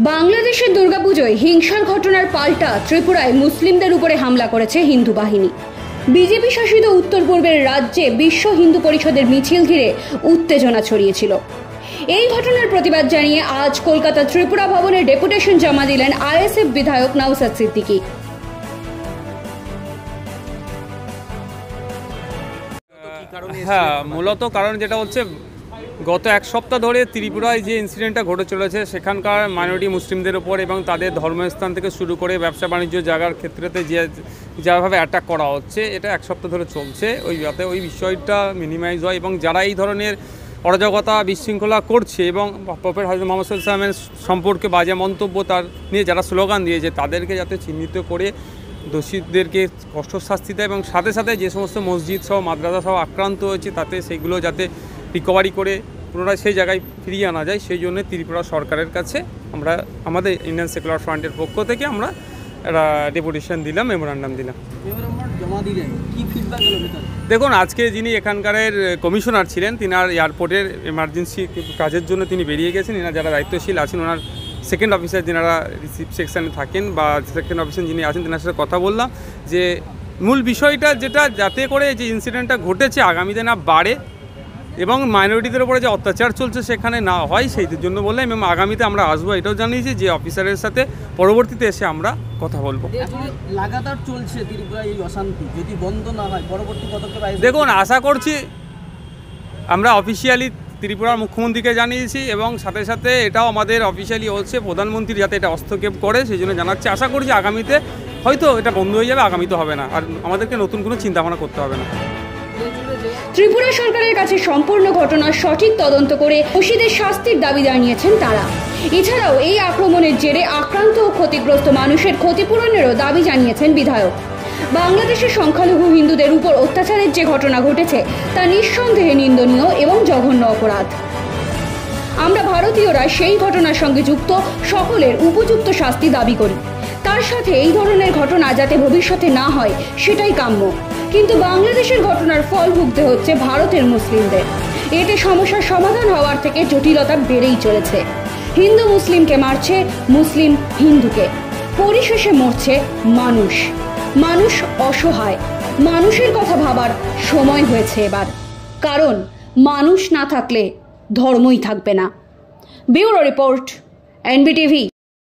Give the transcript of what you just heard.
বাংলাদেশের দুর্গাপুজোয় হিংসার ঘটনার পাল্টা ত্রিপুরায় মুসলিমদের উপরে হামলা করেছে হিন্দু বাহিনী। বিজেপি শাসিত উত্তর পূর্বের রাজ্যে বিশ্ব হিন্দু পরিষদের মিছিল ঘিরে উত্তেজনা ছড়িয়েছিল। এই ঘটনার প্রতিবাদ জানিয়ে আজ কলকাতা ত্রিপুরা ভবনে ডেপুটেশন জমা দিলেন আইএসএফ বিধায়ক নওশাদ সিদ্দিকী। হ্যাঁ, মূলত কারণ যেটা হচ্ছে গত এক সপ্তাহ ধরে ত্রিপুরায় যে ইনসিডেন্টটা ঘটে চলেছে সেখানকার মাইনরিটি মুসলিমদের ওপর এবং তাদের ধর্মস্থান থেকে শুরু করে ব্যবসা বাণিজ্য জায়গার ক্ষেত্রেতে যেভাবে অ্যাটাক করা হচ্ছে এটা এক সপ্তাহ ধরে চলছে। যাতে ওই বিষয়টা মিনিমাইজ হয় এবং যারা এই ধরনের অরাজকতা বিশৃঙ্খলা করছে এবং প্রফেট হযরত মুহাম্মদ সাল্লাল্লাহু আলাইহি ওয়াসাল্লামের সম্পর্কে বাজে মন্তব্য তার নিয়ে যারা স্লোগান দিয়েছে তাদেরকে যাতে চিহ্নিত করে দোষীদেরকে কঠোর শাস্তি দেয় এবং সাথে সাথে যে সমস্ত মসজিদ সহ মাদ্রাসা সহ আক্রান্ত হয়েছে তাতে সেগুলো যাতে রিকভারি করে পুনরায় সেই জায়গায় ফিরিয়ে আনা যায়, সেই জন্য ত্রিপুরা সরকারের কাছে আমরা আমাদের ইন্ডিয়ান সেকুলার ফ্রন্টের পক্ষ থেকে আমরা একটা ডেপুটেশন দিলাম, মেমোরান্ডাম দিলাম। দেখুন, আজকে যিনি এখানকারের কমিশনার ছিলেন তিনার এয়ারপোর্টের এমার্জেন্সি কাজের জন্য তিনি বেরিয়ে গেছেন। এনারা যারা দায়িত্বশীল আছেন ওনার সেকেন্ড অফিসার যিনারা রিসিভ সেকশানে থাকেন বা সেকেন্ড অফিসার যিনি আছেন তেনার সাথে কথা বললাম যে মূল বিষয়টা যেটা যাতে করে যে ইনসিডেন্টটা ঘটেছে আগামীতে না বাড়ে এবং মাইনরিটিদের উপরে যে অত্যাচার চলছে সেখানে না হয় সেইদের জন্য বললাম এবং আগামীতে আমরা আসবো এটাও জানিয়েছি যে অফিসারের সাথে পরবর্তীতে এসে আমরা কথা বলবো। লাগাতার চলছে ত্রিপুরায় এই অশান্তি, যদি বন্ধ না হয় পরবর্তী পদক্ষেপ দেখুন আশা করছি আমরা অফিসিয়ালি ত্রিপুরার মুখ্যমন্ত্রীকে জানিয়েছি এবং সাথে সাথে এটাও আমাদের অফিসিয়ালি হচ্ছে প্রধানমন্ত্রী যাতে এটা হস্তক্ষেপ করে সেই জন্য জানাচ্ছি। আশা করছি আগামীতে হয়তো এটা বন্ধ হয়ে যাবে, আগামীতে হবে না আর আমাদেরকে নতুন কোনো চিন্তাভাবনা করতে হবে না। ত্রিপুরা সরকারের কাছে সম্পূর্ণ ঘটনার সঠিক তদন্ত করে দোষীদের শাস্তির দাবি জানিয়েছেন তারা। এছাড়াও এই আক্রমণের জেরে আক্রান্ত ও ক্ষতিগ্রস্ত মানুষের ক্ষতিপূরণেরও দাবি জানিয়েছেন বিধায়ক। বাংলাদেশের সংখ্যালঘু হিন্দুদের উপর অত্যাচারের যে ঘটনা ঘটেছে তা নিঃসন্দেহে নিন্দনীয় এবং জঘন্য অপরাধ। আমরা ভারতীয়রা সেই ঘটনার সঙ্গে যুক্ত সকলের উপযুক্ত শাস্তি দাবি করি। তার সাথে এই ধরনের ঘটনা যাতে ভবিষ্যতে না হয় সেটাই কাম্য। কিন্তু বাংলাদেশের ঘটনার ফল ভুগতে হচ্ছে ভারতের মুসলিমদের। এতে সমস্যার সমাধান হওয়ার থেকে জটিলতা বেড়েই চলেছে। হিন্দু মুসলিমকে মারছে, মুসলিম হিন্দুকে, পরিশেষে মরছে মানুষ। মানুষ অসহায়। মানুষের কথা ভাবার সময় হয়েছে এবার, কারণ মানুষ না থাকলে ধর্মই থাকবে না। Bureau report, NBTV.